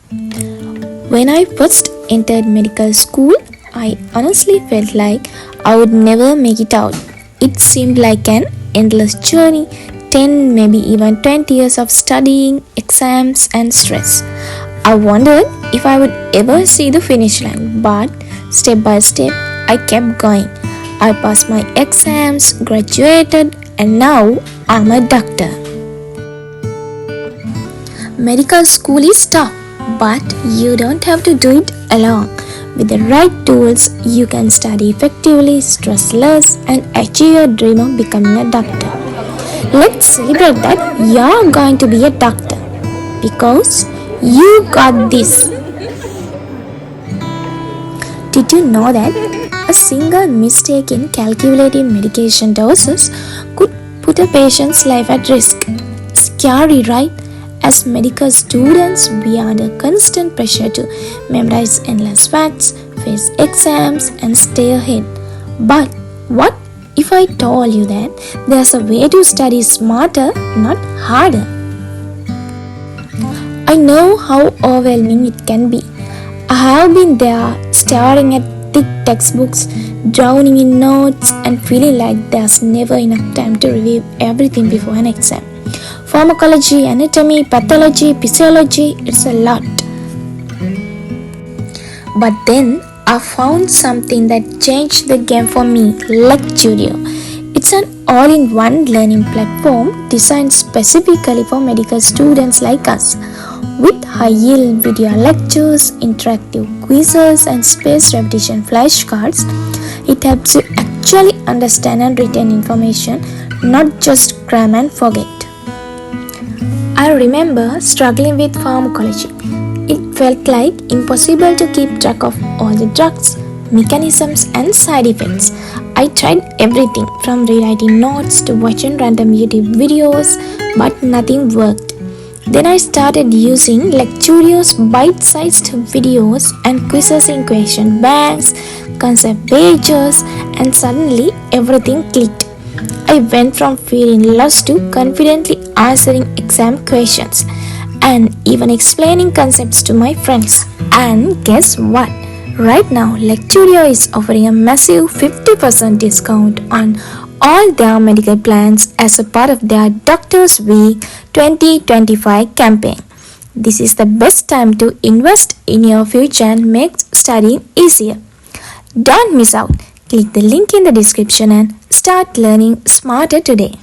When I first entered medical school, I honestly felt like I would never make it out. It seemed like an endless journey, 10, maybe even 20 years of studying, exams, and stress. I wondered if I would ever see the finish line, but step by step, I kept going. I passed my exams, graduated, and now I'm a doctor. Medical school is tough, but you don't have to do it alone. With the right tools, you can study effectively, stress less, and achieve your dream of becoming a doctor. Let's celebrate that you're going to be a doctor because you got this. Did you know that a single mistake in calculating medication doses could put a patient's life at risk? Scary, right? As medical students, we are under constant pressure to memorize endless facts, face exams, and stay ahead. But what if I told you that there's a way to study smarter, not harder? I know how overwhelming it can be. I have been there staring at thick textbooks, drowning in notes, and feeling like there's never enough time to review everything before an exam. Pharmacology, anatomy, pathology, physiology, it's a lot. But then I found something that changed the game for me, Lecturio. It's an all-in-one learning platform designed specifically for medical students like us. With high-yield video lectures, interactive quizzes, and spaced repetition flashcards, it helps you actually understand and retain information, not just cram and forget. I remember struggling with pharmacology. It felt like impossible to keep track of all the drugs, mechanisms, and side effects. I tried everything from rewriting notes to watching random YouTube videos, but nothing worked. Then I started using Lecturio's bite-sized videos and quizzes in question banks, concept pages, and suddenly everything clicked. I went from feeling lost to confidently answering exam questions and even explaining concepts to my friends. And guess what? Right now, Lecturio is offering a massive 50% discount on all their medical plans as a part of their Doctors Week 2025 campaign. This is the best time to invest in your future and make studying easier. Don't miss out. Click the link in the description and start learning smarter today.